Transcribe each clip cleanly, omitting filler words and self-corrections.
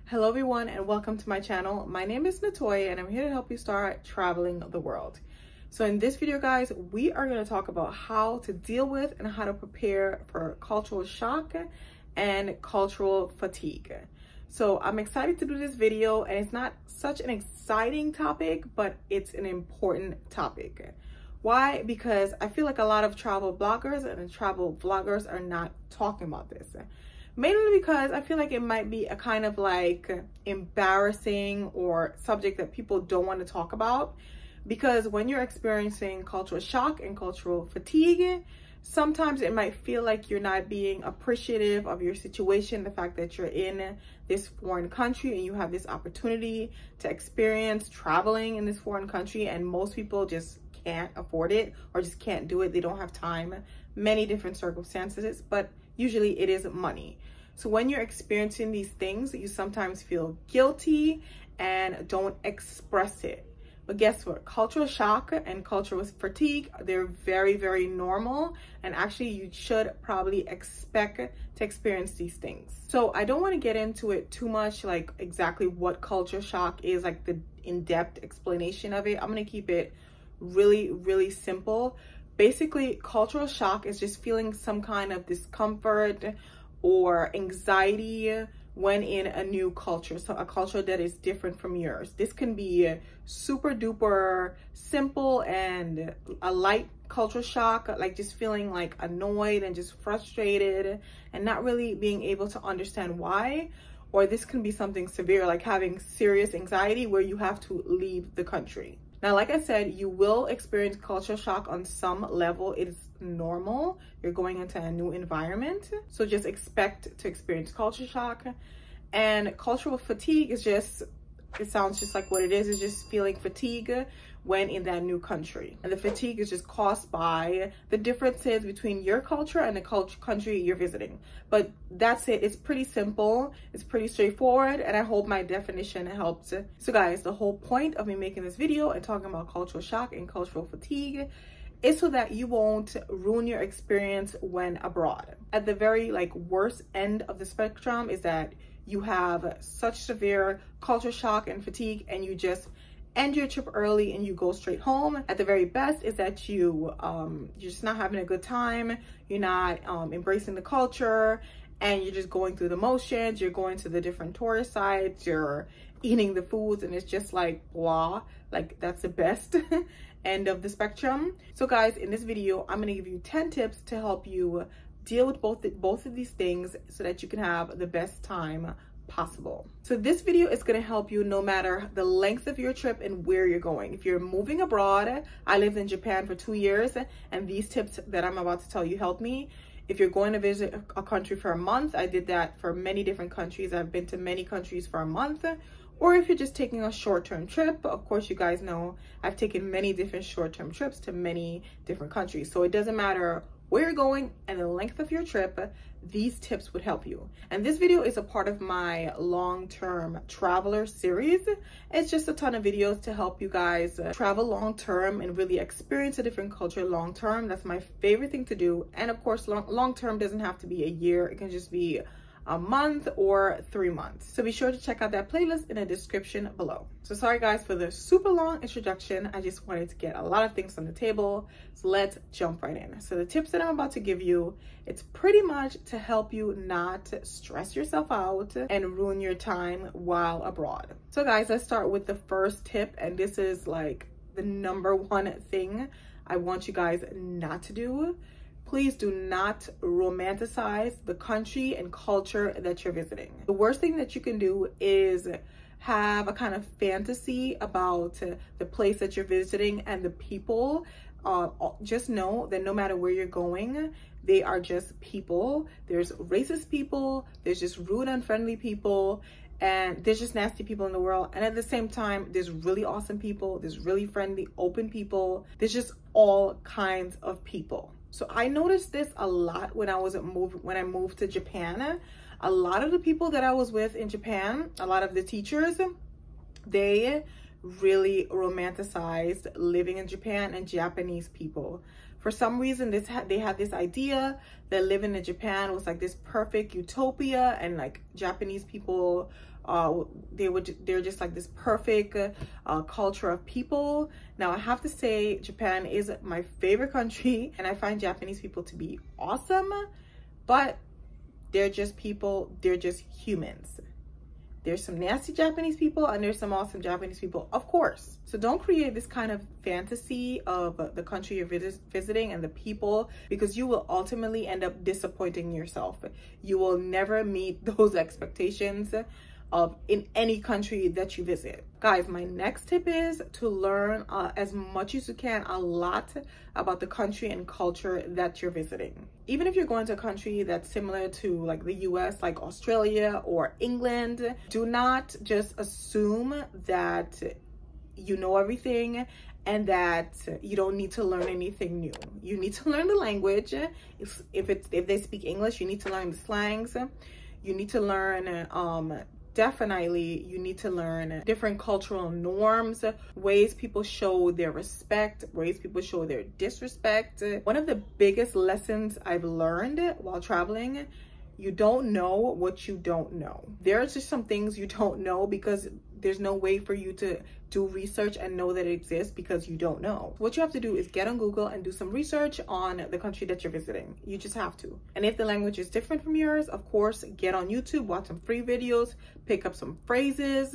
Hello everyone and welcome to my channel. My name is Natoya and I'm here to help you start traveling the world. So in this video guys, we are going to talk about how to deal with and how to prepare for cultural shock and cultural fatigue. So I'm excited to do this video, and it's not such an exciting topic, but it's an important topic. Why? Because I feel like a lot of travel bloggers and travel vloggers are not talking about this. Mainly because I feel like it might be a kind of like embarrassing or subject that people don't want to talk about. Because when you're experiencing cultural shock and cultural fatigue, sometimes it might feel like you're not being appreciative of your situation, the fact that you're in this foreign country and you have this opportunity to experience traveling in this foreign country, and most people just can't afford it or just can't do it. They don't have time, many different circumstances, but usually it is money. So when you're experiencing these things, you sometimes feel guilty and don't express it. But guess what? Cultural shock and cultural fatigue, they're very, very normal. And actually you should probably expect to experience these things. So I don't want to get into it too much, like exactly what culture shock is, like the in-depth explanation of it. I'm going to keep it really, really simple. Basically, cultural shock is just feeling some kind of discomfort or anxiety when in a new culture, so a culture that is different from yours. This can be super duper simple and a light culture shock, like just feeling like annoyed and just frustrated and not really being able to understand why. Or this can be something severe, like having serious anxiety where you have to leave the country. Now, like I said, you will experience culture shock on some level. It is normal. You're going into a new environment. So just expect to experience culture shock. And cultural fatigue is just, it sounds just like what it is just feeling fatigue when in that new country. And the fatigue is just caused by the differences between your culture and the country you're visiting. But that's it. It's pretty simple. It's pretty straightforward. And I hope my definition helps. So guys, the whole point of me making this video and talking about cultural shock and cultural fatigue is so that you won't ruin your experience when abroad. At the very worst end of the spectrum is that you have such severe culture shock and fatigue and you just end your trip early and you go straight home. At the very best is that you're just not having a good time, you're not embracing the culture, and you're just going through the motions. You're going to the different tourist sites, you're eating the foods, and it's just like blah. Like, that's the best end of the spectrum. So guys, in this video I'm going to give you 10 tips to help you deal with both of these things so that you can have the best time possible. So this video is going to help you no matter the length of your trip and where you're going. If you're moving abroad, I lived in Japan for 2 years, and these tips that I'm about to tell you helped me. If you're going to visit a country for a month, I did that for many different countries. I've been to many countries for a month. Or if you're just taking a short-term trip, of course you guys know I've taken many different short-term trips to many different countries. So it doesn't matter where you're going and the length of your trip, these tips would help you. And this video is a part of my long-term traveler series. It's just a ton of videos to help you guys travel long-term and really experience a different culture long-term. That's my favorite thing to do. And of course, long-term doesn't have to be a year. It can just be a month or 3 months. So be sure to check out that playlist in the description below. So sorry guys for the super long introduction. I just wanted to get a lot of things on the table. So let's jump right in. So the tips that I'm about to give you, it's pretty much to help you not stress yourself out and ruin your time while abroad. So guys, let's start with the first tip. And this is like the #1 thing I want you guys not to do. Please do not romanticize the country and culture that you're visiting. The worst thing that you can do is have a kind of fantasy about the place that you're visiting and the people. Just know that no matter where you're going, they are just people. There's racist people, there's just rude, unfriendly people, and there's just nasty people in the world. And at the same time, there's really awesome people, there's really friendly, open people. There's just all kinds of people. So I noticed this a lot when I moved to Japan. A lot of the people that I was with in Japan, a lot of the teachers, they really romanticized living in Japan and Japanese people. For some reason, they had this idea that living in Japan was like this perfect utopia, and like Japanese people they're just like this perfect culture of people. Now I have to say, Japan is my favorite country, and I find Japanese people to be awesome, but they're just people, they're just humans. There's some nasty Japanese people and there's some awesome Japanese people, of course. So don't create this kind of fantasy of the country you're visiting and the people, because you will ultimately end up disappointing yourself. You will never meet those expectations of in any country that you visit. Guys, my next tip is to learn as much as you can, a lot about the country and culture that you're visiting. Even if you're going to a country that's similar to like the US, like Australia or England, do not just assume that you know everything and that you don't need to learn anything new. You need to learn the language. If they speak English, you need to learn the slangs. You need to learn definitely you need to learn different cultural norms, ways people show their respect, ways people show their disrespect. One of the biggest lessons I've learned while traveling, you don't know what you don't know. There are just some things you don't know because there's no way for you to do research and know that it exists because you don't know. What you have to do is get on Google and do some research on the country that you're visiting. You just have to. And if the language is different from yours, of course, get on YouTube, watch some free videos, pick up some phrases,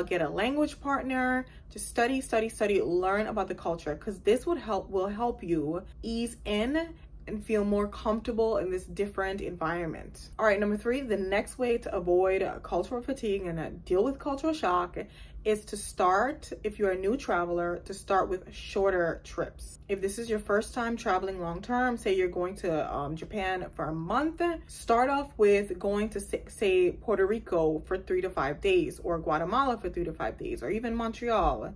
get a language partner, just study, learn about the culture, because this will help you ease in and feel more comfortable in this different environment. All right, number 3, the next way to avoid cultural fatigue and deal with cultural shock is to start, if you're a new traveler, to start with shorter trips. If this is your first time traveling long term, say you're going to Japan for a month, start off with going to say Puerto Rico for 3 to 5 days, or Guatemala for 3 to 5 days, or even Montreal.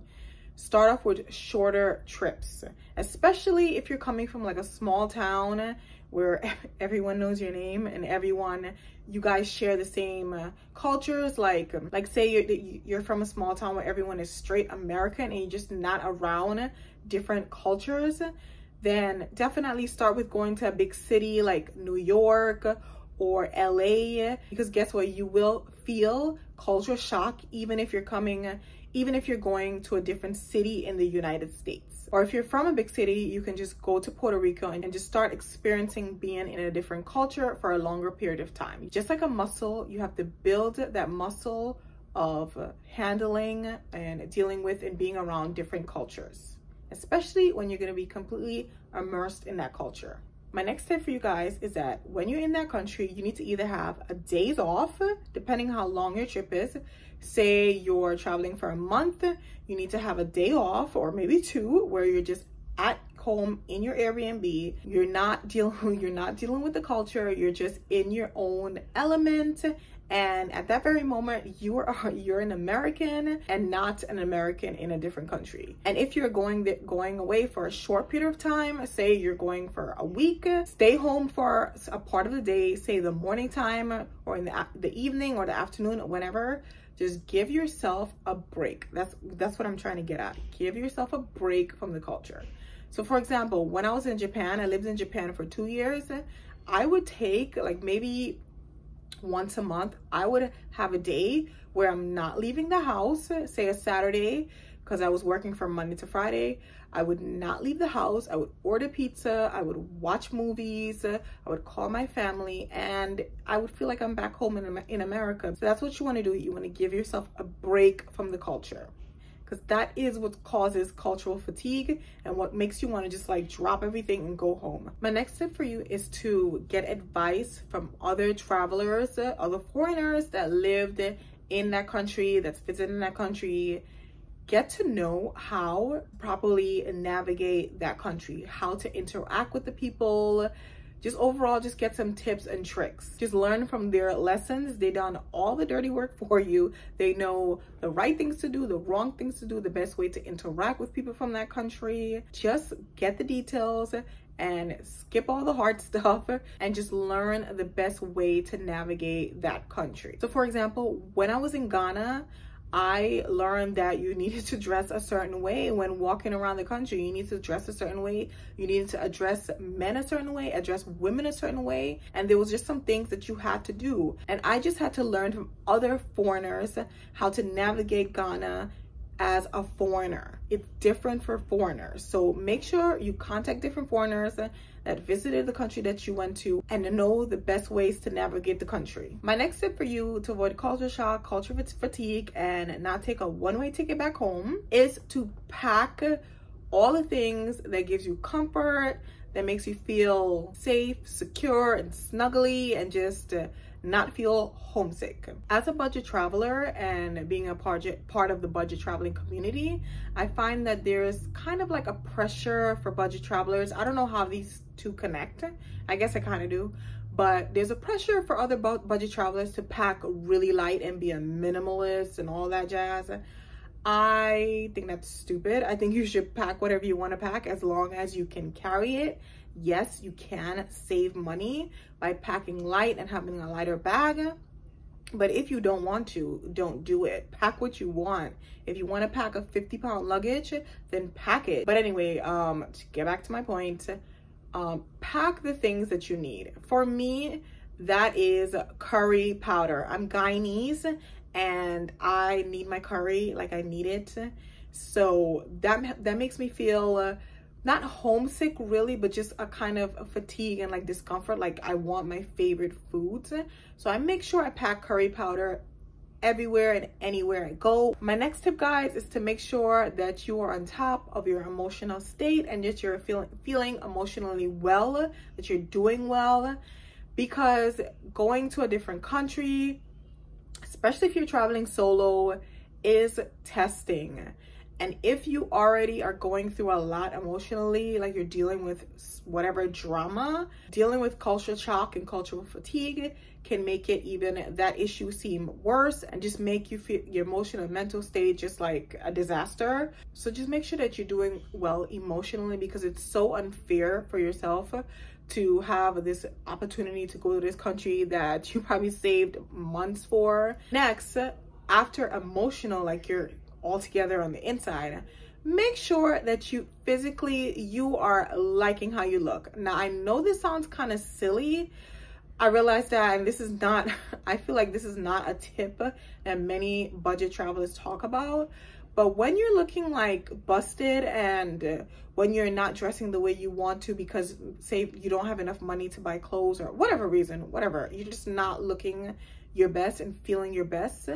Start off with shorter trips, especially if you're coming from like a small town where everyone knows your name and you guys share the same cultures. Like say you're from a small town where everyone is straight American and you're just not around different cultures, then definitely start with going to a big city like New York or LA, because guess what, you will feel culture shock even if you're going to a different city in the United States. Or if you're from a big city, you can just go to Puerto Rico and just start experiencing being in a different culture for a longer period of time. Just like a muscle, you have to build that muscle of handling and dealing with and being around different cultures, especially when you're going to be completely immersed in that culture. My next tip for you guys is that when you're in that country, you need to either have a days off, depending how long your trip is. Say you're traveling for a month, you need to have a day off, or maybe 2, where you're just at home in your Airbnb. You're not dealing with the culture. You're just in your own element. And at that very moment, you're an American and not an American in a different country. And if you're going away for a short period of time, say you're going for a week, stay home for a part of the day, say the morning time or in the evening or the afternoon, whenever. Just give yourself a break. That's what I'm trying to get at. Give yourself a break from the culture. So for example, when I was in Japan, I lived in Japan for 2 years. I would take like maybe once a month, I would have a day where I'm not leaving the house, say a Saturday, because I was working from Monday to Friday. I would not leave the house. I would order pizza. I would watch movies. I would call my family, and I would feel like I'm back home in America. So that's what you want to do. You want to give yourself a break from the culture, because that is what causes cultural fatigue and what makes you want to just like drop everything and go home. My next tip for you is to get advice from other travelers, other foreigners that lived in that country, that's visiting that country. Get to know how properly navigate that country, how to interact with the people. Just overall, just get some tips and tricks. Just learn from their lessons. They done all the dirty work for you. They know the right things to do, the wrong things to do, the best way to interact with people from that country. Just get the details and skip all the hard stuff and just learn the best way to navigate that country. So for example, when I was in Ghana, I learned that you needed to dress a certain way when walking around the country. You need to dress a certain way. You needed to address men a certain way, address women a certain way. And there was just some things that you had to do. And I just had to learn from other foreigners how to navigate Ghana as a foreigner. It's different for foreigners. So make sure you contact different foreigners that visited the country that you went to and to know the best ways to navigate the country. My next tip for you to avoid culture shock, culture fatigue, and not take a one-way ticket back home is to pack all the things that gives you comfort, that makes you feel safe, secure, and snuggly, and just not feel homesick. As a budget traveler and being a part of the budget traveling community, I find that there's kind of like a pressure for budget travelers. I don't know how these two connect. I guess I kind of do. But there's a pressure for other budget travelers to pack really light and be a minimalist and all that jazz. I think that's stupid. I think you should pack whatever you want to pack as long as you can carry it. Yes, you can save money by packing light and having a lighter bag. But if you don't want to, don't do it. Pack what you want. If you want to pack a 50-pound luggage, then pack it. But anyway, to get back to my point, pack the things that you need. For me, that is curry powder. I'm Guyanese and I need my curry, like I need it. So that makes me feel not homesick really, but just a kind of a fatigue and like discomfort. Like I want my favorite foods. So I make sure I pack curry powder everywhere and anywhere I go. My next tip, guys, is to make sure that you are on top of your emotional state and that you're feeling emotionally well, that you're doing well, because going to a different country, especially if you're traveling solo, is testing. And if you already are going through a lot emotionally, like you're dealing with whatever drama, dealing with culture shock and cultural fatigue can make it even that issue seem worse and just make you feel your emotional and mental state just like a disaster. So just make sure that you're doing well emotionally, because it's so unfair for yourself to have this opportunity to go to this country that you probably saved months for. Next, after emotional, like you're all together on the inside, make sure that you are liking how you look. Now, I know this sounds kind of silly. I realize that, and this is not, I feel like this is not a tip that many budget travelers talk about, but when you're looking like busted and when you're not dressing the way you want to because say you don't have enough money to buy clothes or whatever reason, whatever, you're just not looking your best and feeling your best,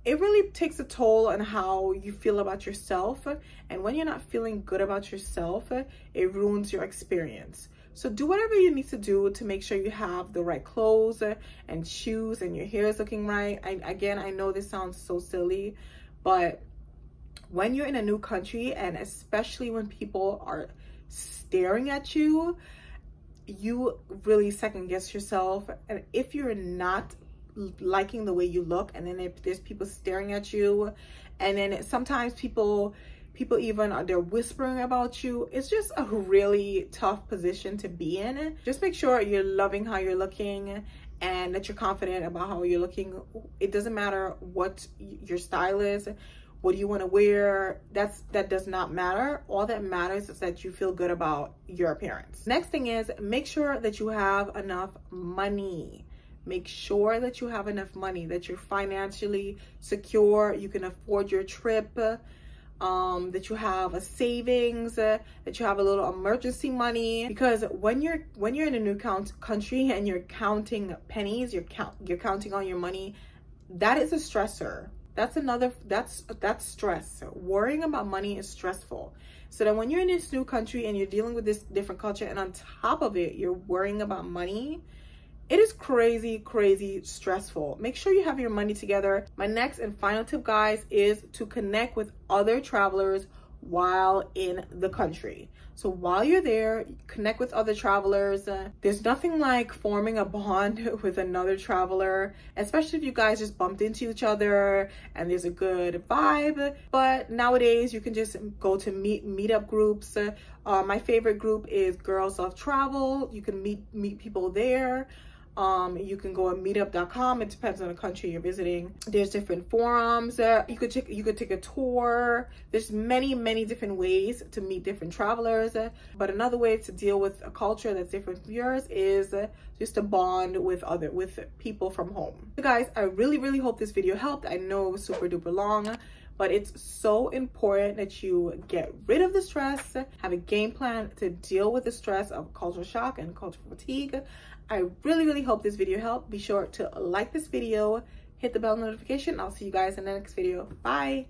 it really takes a toll on how you feel about yourself. And when you're not feeling good about yourself, it ruins your experience. So do whatever you need to do to make sure you have the right clothes and shoes and your hair is looking right. Again, I know this sounds so silly, but when you're in a new country, and especially when people are staring at you, you really second guess yourself. And if you're not liking the way you look, and then if there's people staring at you, and then sometimes people even they're whispering about you, it's just a really tough position to be in. Just make sure you're loving how you're looking and that you're confident about how you're looking. It doesn't matter what your style is, what do you want to wear, that does not matter. All that matters is that you feel good about your appearance. Next thing is, make sure that you have enough money. Make sure that you have enough money, that you're financially secure, you can afford your trip, that you have a savings, that you have a little emergency money. Because when you're in a new country and you're counting pennies, you're counting on your money, that is a stressor. That's stress. Worrying about money is stressful. So that when you're in this new country and you're dealing with this different culture, and on top of it, you're worrying about money, it is crazy, crazy stressful. Make sure you have your money together. My next and final tip, guys, is to connect with other travelers while in the country. So while you're there, connect with other travelers. There's nothing like forming a bond with another traveler, especially if you guys just bumped into each other and there's a good vibe. But nowadays you can just go to meetup groups. My favorite group is Girls Love Travel. You can meet people there. You can go on meetup.com. It depends on the country you're visiting. There's different forums. You could take a tour. There's many different ways to meet different travelers. But another way to deal with a culture that's different from yours is just to bond with people from home. So guys, I really hope this video helped. I know it was super duper long, but it's so important that you get rid of the stress, have a game plan to deal with the stress of cultural shock and cultural fatigue. I really hope this video helped. Be sure to like this video, hit the bell notification. I'll see you guys in the next video. Bye.